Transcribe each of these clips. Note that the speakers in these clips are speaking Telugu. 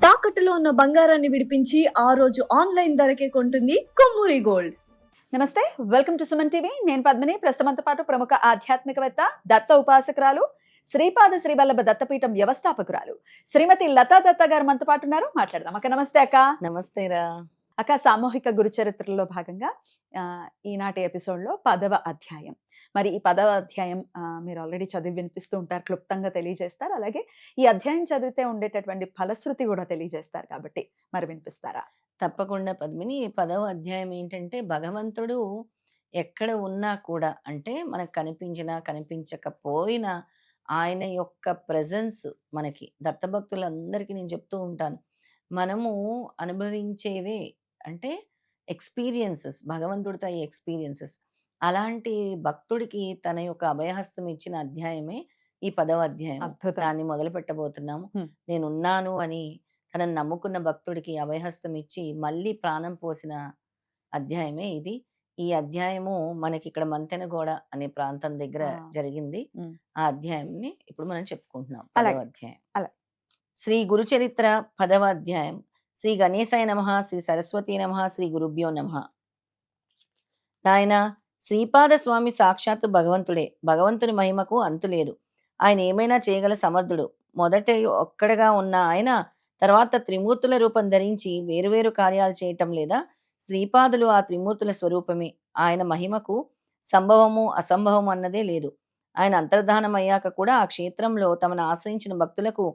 తాకట్టులో ఉన్న బంగారాన్ని విడిపించి ఆ రోజు ఆన్లైన్ ధరకే కొంటుంది కొమ్మూరి గోల్డ్. నమస్తే, వెల్కమ్ టు సుమన్ టీవీ. నేను పద్మిని. ప్రస్తుతంతో పాటు ప్రముఖ ఆధ్యాత్మికవేత్త, దత్త ఉపాసకురాలు, శ్రీపాద శ్రీవల్లభ దత్తపీఠం వ్యవస్థాపకురాలు శ్రీమతి లతా దత్త గారు మనతో పాటు ఉన్నారు. మాట్లాడదాం. అక్క నమస్తే. అక్క నమస్తే రా. అక్క, సామూహిక గురు చరిత్రలో భాగంగా ఈనాటి ఎపిసోడ్లో 10వ అధ్యాయం. మరి ఈ 10వ అధ్యాయం మీరు ఆల్రెడీ చదివి వినిపిస్తూ ఉంటారు, క్లుప్తంగా తెలియజేస్తారు. అలాగే ఈ అధ్యాయం చదివితే ఉండేటటువంటి ఫలశ్రుతి కూడా తెలియజేస్తారు కాబట్టి మరి వినిపిస్తారా? తప్పకుండా పద్మిని. 10వ అధ్యాయం ఏంటంటే, భగవంతుడు ఎక్కడ ఉన్నా కూడా, అంటే మనకు కనిపించినా కనిపించకపోయినా ఆయన యొక్క ప్రెజెన్స్ మనకి దత్తభక్తులందరికీ నేను చెప్తూ ఉంటాను. మనము అనుభవించేవే అంటే ఎక్స్పీరియన్సెస్, భగవంతుడితో ఈ ఎక్స్పీరియన్సెస్. అలాంటి భక్తుడికి తన యొక్క అభయహస్తం ఇచ్చిన అధ్యాయమే ఈ 10వ అధ్యాయం. అద్భుతం. దాన్ని మొదలు పెట్టబోతున్నాము. నేనున్నాను అని తనను నమ్ముకున్న భక్తుడికి అభయహస్తం ఇచ్చి మళ్ళీ ప్రాణం పోసిన అధ్యాయమే ఇది. ఈ అధ్యాయము మనకి ఇక్కడ మంతెనగోడ అనే ప్రాంతం దగ్గర జరిగింది. ఆ అధ్యాయంని ఇప్పుడు మనం చెప్పుకుంటున్నాం. 10వ అధ్యాయం. శ్రీ గురుచరిత్ర 10వ అధ్యాయం. శ్రీ గణేశాయ నమః, శ్రీ సరస్వతీ నమః, శ్రీ గురుభ్యో నమః. నాయన, శ్రీపాద స్వామి సాక్షాత్తు భగవంతుడే. భగవంతుని మహిమకు అంతులేదు. ఆయన ఏమైనా చేయగల సమర్థుడు. మొదట ఒక్కడగా ఉన్న ఆయన తర్వాత త్రిమూర్తుల రూపం ధరించి వేరువేరు కార్యాలు చేయటం లేదా? శ్రీపాదులు ఆ త్రిమూర్తుల స్వరూపమే. ఆయన మహిమకు సంభవము అసంభవము అన్నదే లేదు. ఆయన అంతర్ధానం అయ్యాక కూడా ఆ క్షేత్రంలో తమను ఆశ్రయించిన భక్తులకు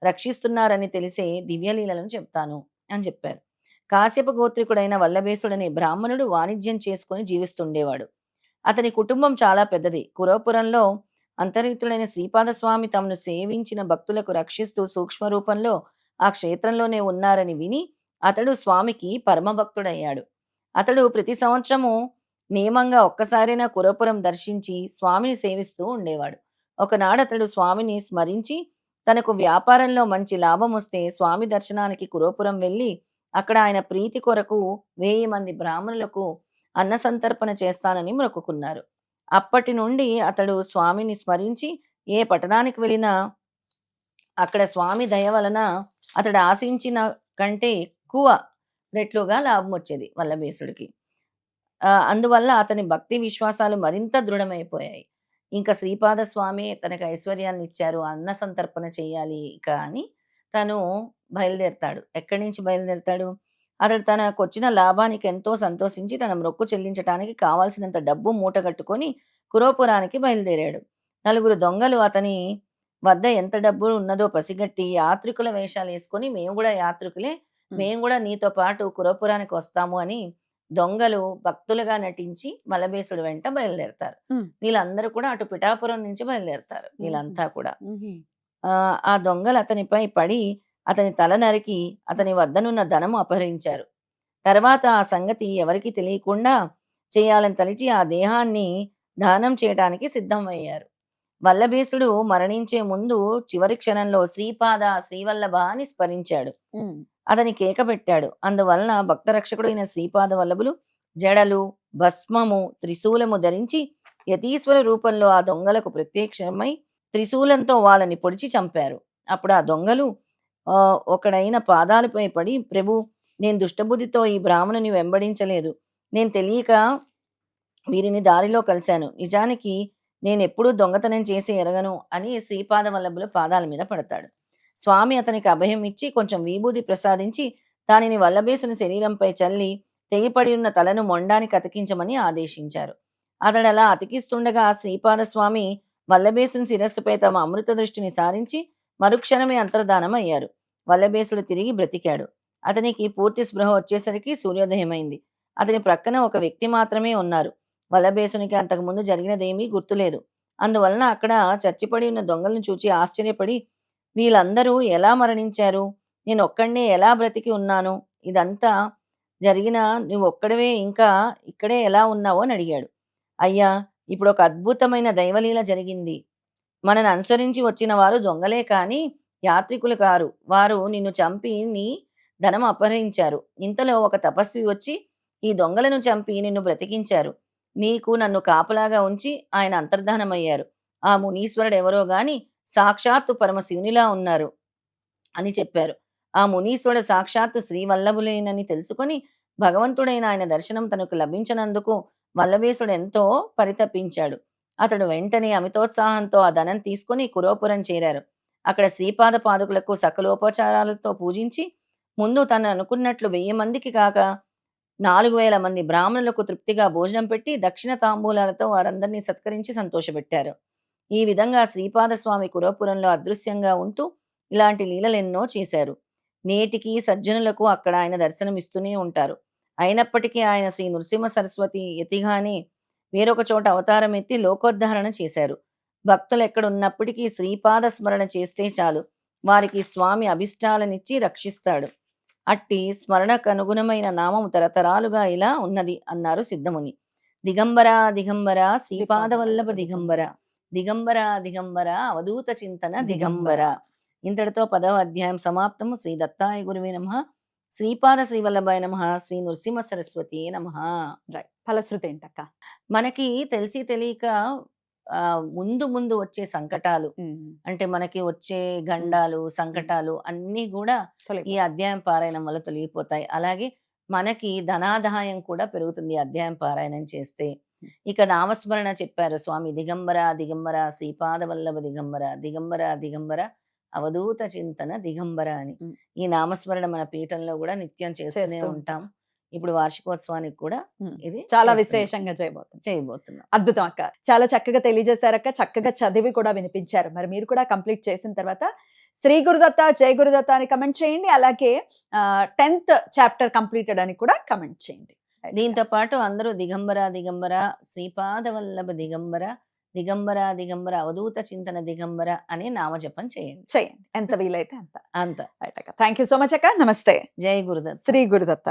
రక్షిస్తున్నారని తెలిసే దివ్యలీలను చెప్తాను అని చెప్పారు. కాశ్యప గోత్రికుడైన వల్లభేశుడనే బ్రాహ్మణుడు వాణిజ్యం చేసుకుని జీవిస్తుండేవాడు. అతని కుటుంబం చాలా పెద్దది. కురవపురంలో అంతర్హితుడైన శ్రీపాద స్వామి తమను సేవించిన భక్తులకు రక్షిస్తూ సూక్ష్మ రూపంలో ఆ క్షేత్రంలోనే ఉన్నారని విని అతడు స్వామికి పరమభక్తుడయ్యాడు. అతడు ప్రతి సంవత్సరము నియమంగా ఒక్కసారైనా కురవపురం దర్శించి స్వామిని సేవిస్తూ ఉండేవాడు. ఒకనాడు అతడు స్వామిని స్మరించి తనకు వ్యాపారంలో మంచి లాభం వస్తే స్వామి దర్శనానికి కురవపురం వెళ్ళి అక్కడ ఆయన ప్రీతి కొరకు 1000 మంది బ్రాహ్మణులకు అన్న సంతర్పణ చేస్తానని మొక్కుకున్నారు. అప్పటి నుండి అతడు స్వామిని స్మరించి ఏ పట్టణానికి వెళ్ళినా అక్కడ స్వామి దయ వలన అతడు ఆశించిన కంటే ఎక్కువ రెట్లుగా లాభం వచ్చేది వల్లభేశుడికి. అందువల్ల అతని భక్తి విశ్వాసాలు మరింత దృఢమైపోయాయి. ఇంకా శ్రీపాద స్వామి తనకు ఐశ్వర్యాన్ని ఇచ్చారు, అన్న సంతర్పణ చేయాలి ఇక అని తను బయలుదేరతాడు. ఎక్కడి నుంచి బయలుదేరతాడు? అతడు తనకు వచ్చిన లాభానికి ఎంతో సంతోషించి తన మొక్కు చెల్లించడానికి కావాల్సినంత డబ్బు మూటగట్టుకొని కురవపురానికి బయలుదేరాడు. 4 దొంగలు అతని వద్ద ఎంత డబ్బు ఉన్నదో పసిగట్టి యాత్రికుల వేషాలు వేసుకొని, మేము కూడా యాత్రికులే, మేము కూడా నీతో పాటు కురవపురానికి వస్తాము అని దొంగలు భక్తులుగా నటించి వల్లభేశుడు వెంట బయలుదేరతారు. వీళ్ళందరూ కూడా అటు పిఠాపురం నుంచి బయలుదేరతారు. వీళ్ళంతా కూడా ఆ దొంగలు అతనిపై పడి అతని తల నరికి అతని వద్దనున్న ధనము అపహరించారు. తర్వాత ఆ సంగతి ఎవరికి తెలియకుండా చేయాలని తలిచి ఆ దేహాన్ని దానం చేయడానికి సిద్ధమయ్యారు. వల్లభేశుడు మరణించే ముందు చివరి క్షణంలో శ్రీపాద శ్రీవల్లభ అని స్మరించాడు. అతని కేక పెట్టాడు. అందువలన భక్తరక్షకుడైన శ్రీపాద వల్లభులు జడలు, భస్మము, త్రిశూలము ధరించి యతీశ్వర రూపంలో ఆ దొంగలకు ప్రత్యక్షమై త్రిశూలంతో వాళ్ళని పొడిచి చంపారు. అప్పుడు ఆ దొంగలు ఒకడైన పాదాలపై పడి, ప్రభు, నేను దుష్టబుద్ధితో ఈ బ్రాహ్మణుని వెంబడించలేదు. నేను తెలియక వీరిని దారిలో కలిశాను. నిజానికి నేనెప్పుడూ దొంగతనం చేసి ఎరగను అని శ్రీపాద వల్లభుల పాదాల మీద పడతాడు. స్వామి అతనికి అభయం ఇచ్చి కొంచెం విభూది ప్రసాదించి దానిని వల్లభేశుని శరీరంపై చల్లి తెగిపడి ఉన్న తలను మొండానికి అతికించమని ఆదేశించారు. అతడు అలా అతికిస్తుండగా శ్రీపాద స్వామి వల్లభేశుని శిరస్సుపై తమ అమృత దృష్టిని సారించి మరుక్షణమే అంతర్ధానం అయ్యారు. వల్లభేశుడు తిరిగి బ్రతికాడు. అతనికి పూర్తి స్పృహ వచ్చేసరికి సూర్యోదయమైంది. అతని ప్రక్కన ఒక వ్యక్తి మాత్రమే ఉన్నారు. వల్లభేశునికి అంతకుముందు జరిగినదేమీ గుర్తులేదు. అందువలన అక్కడ చచ్చిపడి ఉన్న దొంగలను చూచి ఆశ్చర్యపడి, వీళ్ళందరూ ఎలా మరణించారు? నేను ఒక్కడినే ఎలా బ్రతికి ఉన్నాను? ఇదంతా జరిగిన నువ్వు ఒక్కడవే ఇంకా ఇక్కడే ఎలా ఉన్నావు అని అడిగాడు. అయ్యా, ఇప్పుడు ఒక అద్భుతమైన దైవలీల జరిగింది. మనను అనుసరించి వచ్చిన వారు దొంగలే కాని యాత్రికులు కారు. వారు నిన్ను చంపి నీ ధనం అపహరించారు. ఇంతలో ఒక తపస్వి వచ్చి ఈ దొంగలను చంపి నిన్ను బ్రతికించారు. నీకు నన్ను కాపలాగా ఉంచి ఆయన అంతర్ధానమయ్యారు. ఆ మునీశ్వరుడు ఎవరో గాని సాక్షాత్తు పరమశివునిలా ఉన్నారు అని చెప్పారు. ఆ మునీశ్వరుడు సాక్షాత్తు శ్రీవల్లభులేనని తెలుసుకొని భగవంతుడైన ఆయన దర్శనం తనకు లభించినందుకు వల్లభేశుడు ఎంతో పరితపించాడు. అతడు వెంటనే అమితోత్సాహంతో ఆ ధనం తీసుకొని కురోపురం చేరారు. అక్కడ శ్రీపాద పాదుకులకు సకలోపచారాలతో పూజించి ముందు తను అనుకున్నట్లు 1000 మందికి కాక 4000 మంది బ్రాహ్మణులకు తృప్తిగా భోజనం పెట్టి దక్షిణ తాంబూలాలతో వారందరినీ సత్కరించి సంతోషపెట్టారు. ఈ విధంగా శ్రీపాద స్వామి కురోపురంలో అదృశ్యంగా ఉంటూ ఇలాంటి లీలలెన్నో చేశారు. నేటికి సజ్జనులకు అక్కడ ఆయన దర్శనమిస్తూనే ఉంటారు. అయినప్పటికీ ఆయన శ్రీ నృసింహ సరస్వతి యతిగానే వేరొక చోట అవతారం ఎత్తి లోకోద్ధరణ చేశారు. భక్తులు ఎక్కడున్నప్పటికీ శ్రీపాద స్మరణ చేస్తే చాలు వారికి స్వామి అభిష్టాలనిచ్చి రక్షిస్తాడు. అట్టి స్మరణకు అనుగుణమైన నామం తరతరాలుగా ఇలా ఉన్నది అన్నారు సిద్ధముని. దిగంబర దిగంబర శ్రీపాదవల్లభ దిగంబర, దిగంబర దిగంబర అవధూత చింతన దిగంబర. ఇంతటితో 10వ అధ్యాయం సమాప్తము. శ్రీ దత్తాయ గురువే నమః. శ్రీపాద శ్రీవల్లభాయ నమః. శ్రీ నృసింహ సరస్వతి నమః. రైట్. ఫలశ్రుతి ఏంటక్క? మనకి తెలిసి తెలియక ముందు ముందు వచ్చే సంకటాలు అంటే మనకి వచ్చే గండాలు సంకటాలు అన్నీ కూడా ఈ అధ్యాయం పారాయణం వల్ల తొలగిపోతాయి. అలాగే మనకి ధనాదాయం కూడా పెరుగుతుంది అధ్యాయం పారాయణం చేస్తే. ఇక నామస్మరణ చెప్పారు స్వామి. దిగంబర దిగంబర శ్రీపాద వల్లభ దిగంబర, దిగంబర దిగంబర అవధూత చింతన దిగంబర అని ఈ నామస్మరణ మన పీఠంలో కూడా నిత్యం చేస్తూనే ఉంటాం. ఇప్పుడు వార్షికోత్సవానికి కూడా ఇది చాలా విశేషంగా చేయబోతున్నాం. అద్భుతం అక్క. చాలా చక్కగా తెలియజేశారక్క. చక్కగా చదివి కూడా వినిపించారు. మరి మీరు కూడా కంప్లీట్ చేసిన తర్వాత శ్రీ గురుదత్త, జై గురుదత్త అని కమెంట్ చేయండి. అలాగే 10th చాప్టర్ కంప్లీటెడ్ అని కూడా కమెంట్ చేయండి. దీంతో పాటు అందరూ దిగంబర దిగంబర శ్రీపాద వల్లభ దిగంబర, దిగంబర దిగంబర అవధూత చింతన దిగంబర అనే నామజపం చేయండి. ఎంత వీలైతే అంత. అంత. థ్యాంక్ యూ సో మచ్ అక్క. నమస్తే. జై గురుదత్త. శ్రీ గురుదత్త.